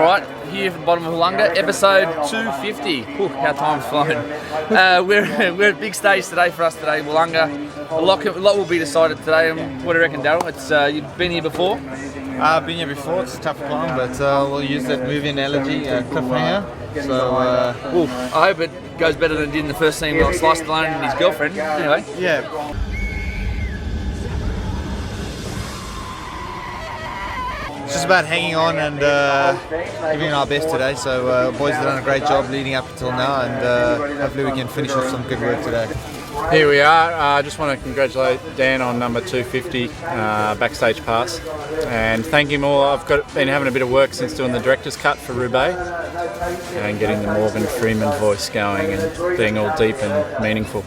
right, here at the bottom of Willunga, episode 250. Ooh, how time's flown. We're at big stage today for us today, Willunga. A lot will be decided today. What do you reckon, Daryl? You've been here before? I've been here before. It's a tough climb, but we'll use that movie analogy, cliffhanger. So, I hope it goes better than it did in the first scene with Sly Stallone and his girlfriend. Anyway. Yeah. It's just about hanging on and giving our best today. So, boys have done a great job leading up until now, and hopefully we can finish off some good work today. Here we are. I just want to congratulate Dan on number 250 backstage pass and thank him all. I've been having a bit of work since doing the director's cut for Roubaix and getting the Morgan Freeman voice going and being all deep and meaningful.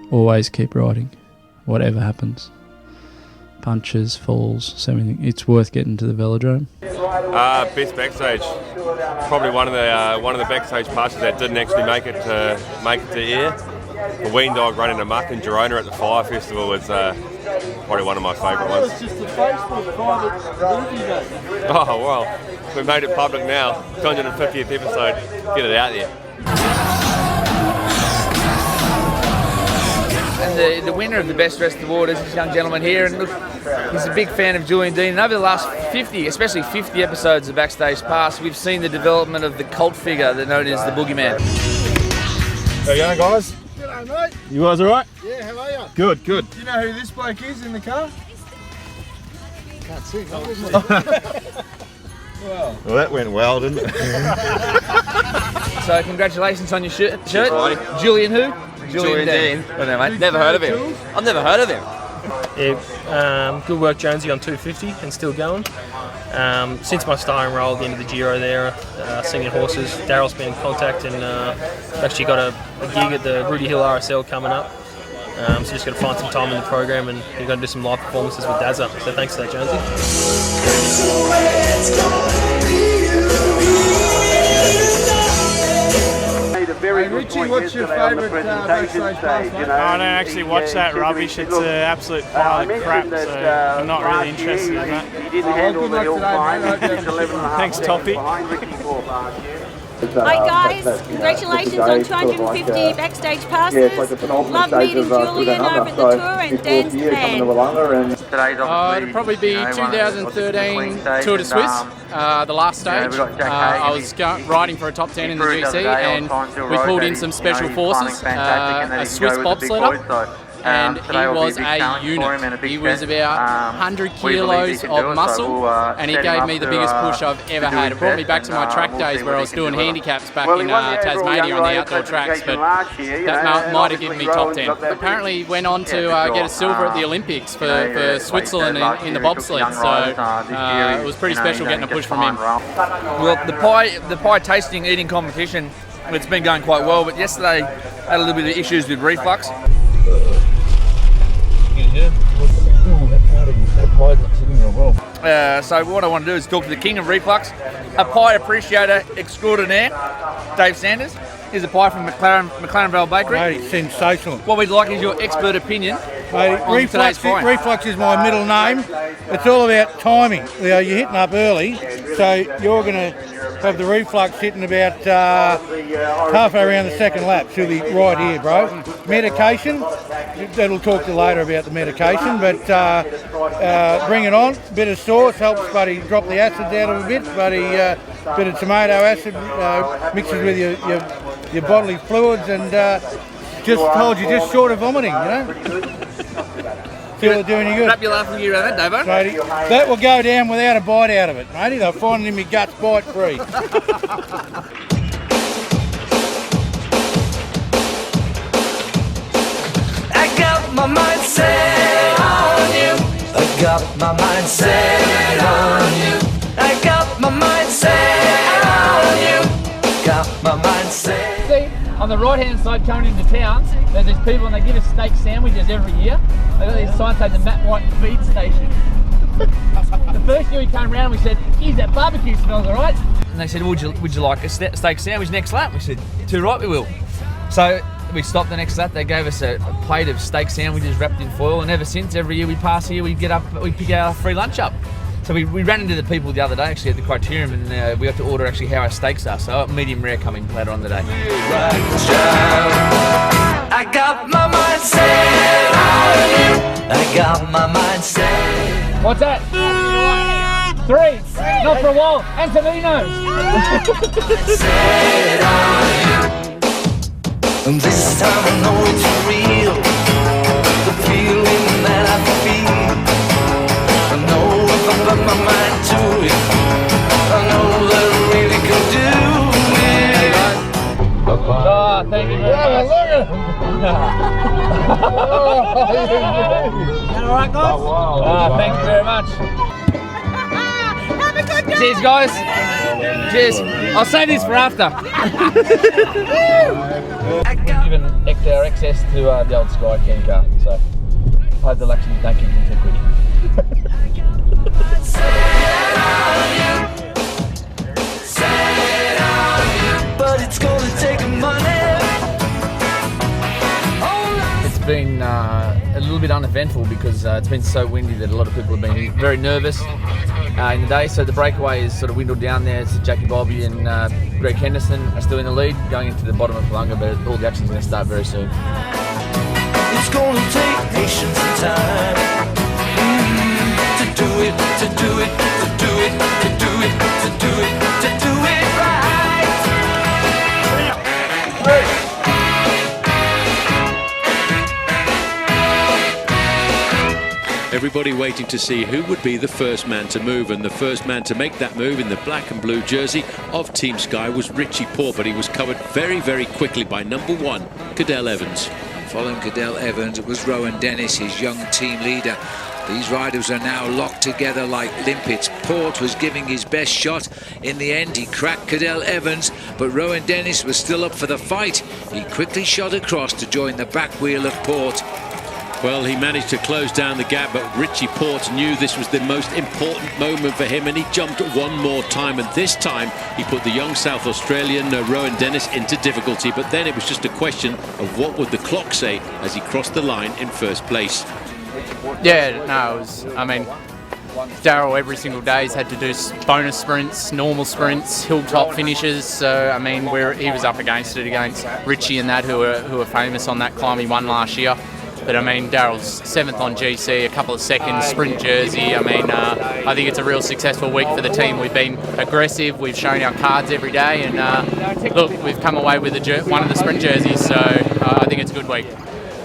Always keep riding, whatever happens. Punches, falls, so anything. It's worth getting to the velodrome. Best backstage. Probably one of the backstage passes that didn't actually make it to air. The Ween Dog running amok in Girona at the Fire Festival was probably one of my favourite ones. Oh well, we've made it public now. 250th episode. Get it out there. And the winner of the Best Dressed Award is this young gentleman here, and look, he's a big fan of Julian Dean. And over the last 50, especially 50 episodes of Backstage Pass, we've seen the development of the cult figure that known as the Boogeyman. How you going, guys? G'day, mate. You guys all right? Yeah, how are you? Good, good. Do you know who this bloke is in the car? Can't see, no, isn't Well, that went well, didn't it? So congratulations on your shirt. Julian who? Julian Dean. I don't know, mate. Never heard of him. I've never heard of him. Yeah, good work, Jonesy, on 250 and still going. Since my starring role at the end of the Giro there, singing horses, Daryl's been in contact and actually got a gig at the Rudy Hill RSL coming up. So just got to find some time in the program and we're going to do some live performances with Dazza. So thanks for that, Jonesy. Hey, Richie, what's your favourite backstage pass, mate? I don't actually watch that rubbish. It's an absolute pile of crap, so I'm not really interested in that. Well, good luck today, mate. Thanks, Toppy. Hi guys, congratulations on 250 backstage passes. Love meeting Julian over at the tour and Dan's the man. It'll probably be 2013 Tour de Suisse, the last stage. I was riding for a top 10 in the GC and we pulled in some special forces, a Swiss bobsledder. And he was a unit. He was about 100 kilos of muscle, and he gave me the biggest push I've ever had. It brought me back to my track days where I was doing handicaps back in Tasmania on the outdoor tracks, but that might have given me top 10. Apparently he went on to get a silver at the Olympics for Switzerland in the bobsled, so it was pretty special getting a push from him. Well, the pie tasting eating competition, it's been going quite well, but yesterday I had a little bit of issues with reflux. So what I want to do is talk to the king of reflux, a pie appreciator extraordinaire, Dave Sanders. Here's a pie from McLaren Vale Bakery. Mate, it's sensational. What we'd like is your expert opinion. Mate, reflux is my middle name. It's all about timing. You're hitting up early, so you're going to have the reflux hitting about halfway around the second lap. She'll be right here, bro. Medication, that'll talk to you later about the medication, but bring it on. Bit of sauce helps buddy drop the acids out of a bit, buddy. Bit of tomato acid mixes with your bodily fluids, and just told you, just short of vomiting, you know. Feel it doing you good. Wrap your laughing gear around that, Davo. Matey, that will go down without a bite out of it, matey. They'll find it in my guts bite free. I got my mind set on you. I got my mind set on you. I got my mind set on you. Got my mind set. See, on the right-hand side coming into town, there's these people and they give us steak sandwiches every year. They've got these signs saying the Matt White Feed Station. The first year we came around, we said, geez, that barbecue smells all right. And they said, would you like a steak sandwich next lap? We said, too right, we will. So we stopped the next lap. They gave us a plate of steak sandwiches wrapped in foil, and ever since, every year we pass here, we pick our free lunch up. So we ran into the people the other day actually at the Criterium, and we got to order actually how our steaks are. So medium rare coming later on today. I got my mind set on you. I got my mind set. What's that? 3. Not for a while. Antoninos. Set on you. And this time I know it's real. The feeling that I feel. I know if I put my mind to it, I know that I really can do it. Oh, thank you very much. That all right, guys? Thank you very much. Have a good day. Cheers, guys. Cheers. I'll save this for after. We've given our access to the old Sky Ken car, so I hope they'll actually don't give me 10 quid. But it's gonna take money. It's been a little bit uneventful because it's been so windy that a lot of people have been very nervous in the day. So the breakaway is sort of dwindled down there. It's Jackie Bobby and Greg Henderson are still in the lead, going into the bottom of Palunga, but all the action's going to start very soon. It's gonna take patience and time to do it, to do it, to do it, to do it, to do it, to do it right. Everybody waiting to see who would be the first man to move, and the first man to make that move in the black and blue jersey of Team Sky was Richie Porte, but he was covered very, very quickly by number 1, Cadel Evans. Following Cadel Evans, it was Rowan Dennis, his young team leader. These riders are now locked together like limpets. Porte was giving his best shot. In the end, he cracked Cadel Evans, but Rowan Dennis was still up for the fight. He quickly shot across to join the back wheel of Porte. Well, he managed to close down the gap, but Richie Porte knew this was the most important moment for him, and he jumped one more time, and this time he put the young South Australian Rowan Dennis into difficulty. But then it was just a question of what would the clock say as he crossed the line in first place. Yeah, no, it was, I mean, Daryl every single day has had to do bonus sprints, normal sprints, hilltop finishes. So I mean, he was up against it against Richie and that, who are famous on that climb. He won last year. But I mean, Daryl's 7th on GC, a couple of seconds, sprint jersey. I mean, I think it's a real successful week for the team. We've been aggressive, we've shown our cards every day, and look, we've come away with one of the sprint jerseys, so I think it's a good week.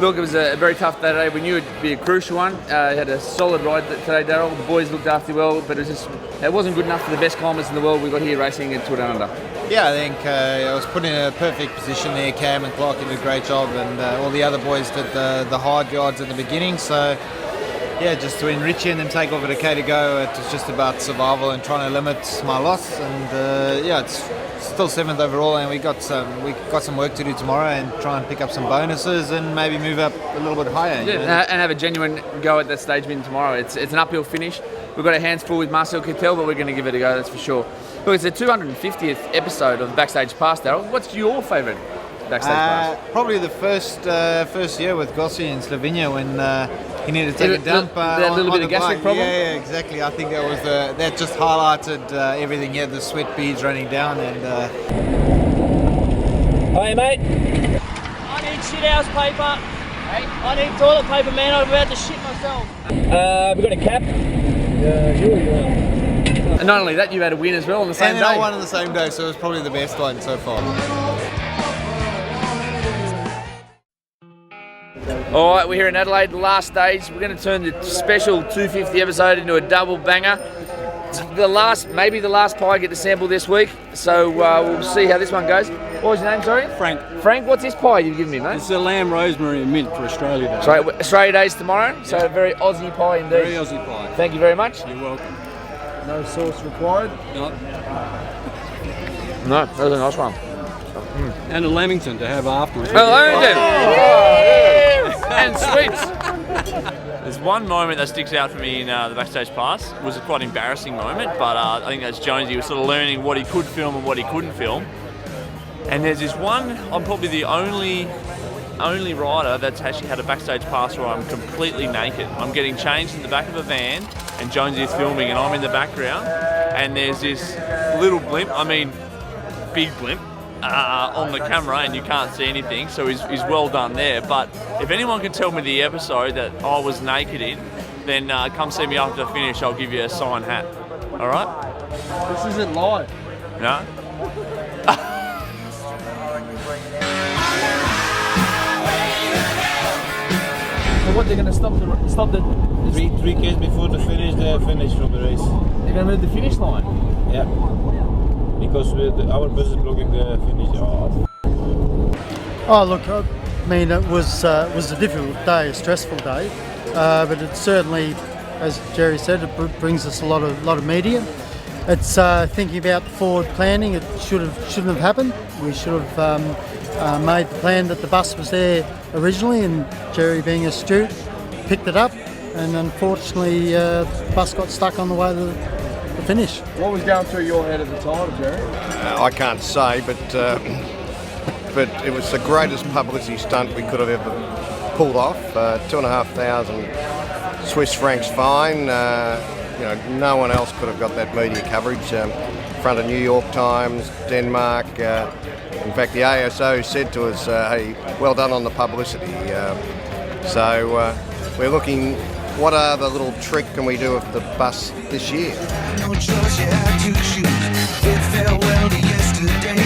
Look, it was a very tough day today. We knew it'd be a crucial one. Had a solid ride today, Daryl. The boys looked after you well, but it wasn't good enough for the best climbers in the world we got here racing at Tour Down Under. Yeah, I think I was put in a perfect position there. Cam and Clark did a great job, and all the other boys did the hard yards at the beginning. So, yeah, just when Richie and them take off at a K to go, it was just about survival and trying to limit my loss. And yeah, it's still 7th overall, and we got some work to do tomorrow and try and pick up some bonuses and maybe move up a little bit higher. Yeah, and have a genuine go at that stage win tomorrow. It's an uphill finish. We've got our hands full with Marcel Kittel, but we're going to give it a go, that's for sure. Look, it's the 250th episode of the Backstage Pass, Daryl. What's your favourite Backstage Pass? Probably the first year with Gossi in Slovenia when he needed to take a dump. That little bit of gastric problem? Yeah, exactly. I think that just highlighted everything. Yeah, the sweat beads running down. And Hey, mate. I need shit house paper. Hey? I need toilet paper, man. I'm about to shit myself. We've got a cap. And not only that, you've had a win as well on the same day. And I won on the same day, so it was probably the best one so far. All right, we're here in Adelaide, the last stage. We're going to turn the special 250 episode into a double banger. It's maybe the last pie I get to sample this week, so we'll see how this one goes. What was your name, sorry? Frank. Frank, what's this pie you've given me, mate? It's a lamb, rosemary and mint for Australia Day. Sorry, Australia Day's tomorrow, so a very Aussie pie indeed. Very Aussie pie. Thank you very much. You're welcome. No sauce required? No. No, that was a nice one. And a Lamington to have afterwards. Oh, Lamington! And sweets. There's one moment that sticks out for me in the Backstage Pass. It was a quite embarrassing moment, but I think that's Jonesy was sort of learning what he could film and what he couldn't film. And there's this one, I'm probably the only rider that's actually had a Backstage Pass where I'm completely naked. I'm getting changed in the back of a van and Jonesy is filming, and I'm in the background, and there's this little blimp, I mean, big blimp, on the camera, and you can't see anything, so he's well done there. But if anyone can tell me the episode that I was naked in, then come see me after the finish, I'll give you a signed hat. All right? This isn't live. No? So what, they're going to stop the 3Ks before the finish, they finish from the race. They're going to move the finish line? Yeah. Because our bus is blocking the finish. Oh look, I mean it was a difficult day, a stressful day, but it certainly, as Jerry said, it brings us a lot of media. It's thinking about the forward planning. It shouldn't have happened. We should have made the plan that the bus was there originally, and Jerry, being astute, picked it up, and unfortunately the bus got stuck on the way to the finish. What was going through your head at the time, Jerry? I can't say, but it was the greatest publicity stunt we could have ever pulled off. 2,500 Swiss francs fine. No one else could have got that media coverage. In front of New York Times, Denmark. In fact, the ASO said to us, "Hey, well done on the publicity." So we're looking. What other little trick can we do with the bus this year? No choice, you had to choose. Bid farewell to yesterday.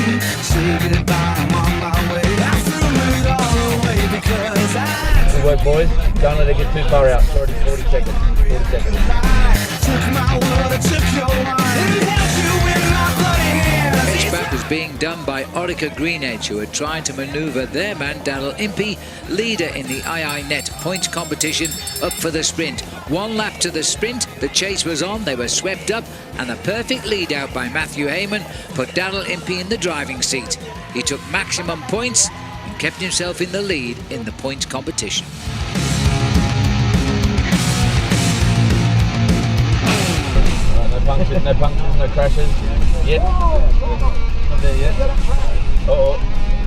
Say goodbye, I'm on my way. I threw it all away because Good work, boys. Don't let it get too far out. It's already 40 seconds. 40 seconds. took my word, I took your wine. It held you in my bloody hands. Finish back was being done by Orica Greenedge, who were trying to manoeuvre their man Daryl Impey, leader in the II-Net point competition, up for the sprint. One lap to the sprint, the chase was on, they were swept up, and a perfect lead out by Matthew Heyman put Daryl Impey in the driving seat. He took maximum points and kept himself in the lead in the point competition. No punctures, no crashes. Yet. Not there yet.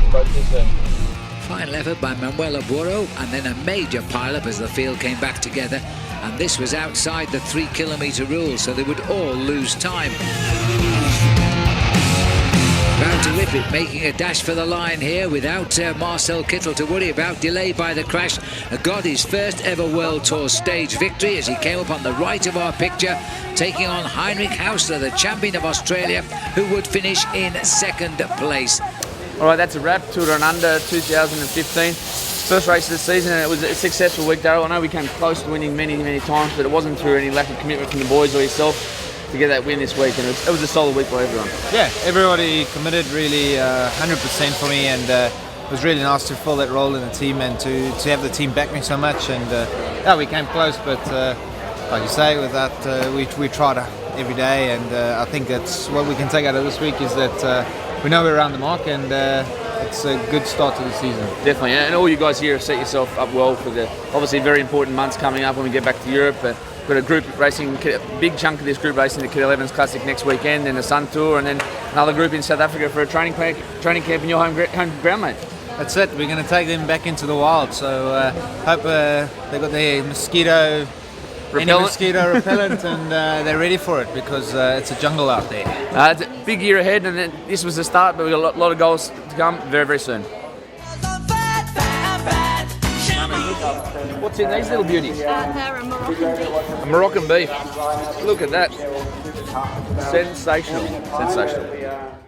Spoke too soon. Final effort by Manuel Abuero, and then a major pile-up as the field came back together, and this was outside the 3 kilometre rule, so they would all lose time. About to rip it, making a dash for the line here without Marcel Kittel to worry about. Delayed by the crash, got his first ever World Tour stage victory as he came up on the right of our picture, taking on Heinrich Hausler, the champion of Australia, who would finish in second place. All right, that's a wrap. Tour Down Under 2015. First race of the season, and it was a successful week, Daryl. I know we came close to winning many, many times, but it wasn't through any lack of commitment from the boys or yourself to get that win this week, and it was a solid week by everyone. Yeah, everybody committed really 100% for me, and it was really nice to fill that role in the team and to have the team back me so much. And yeah, we came close, but like you say, with that we tried every day, and I think that's what we can take out of this week is that we know we're around the mark, and it's a good start to the season. Definitely, and all you guys here have set yourself up well for the obviously very important months coming up when we get back to Europe. We've got a group racing, a big chunk of this group racing the Cadel Evans Classic next weekend, then the Sun Tour, and then another group in South Africa for a training camp in your home ground, mate. That's it. We're going to take them back into the wild. So hope they got their mosquito repellent, and they're ready for it because it's a jungle out there. It's a big year ahead, and this was the start, but we've got a lot of goals to come very, very soon. What's in these little beauties? They're a Moroccan beef. A Moroccan beef. Look at that. Sensational. Sensational.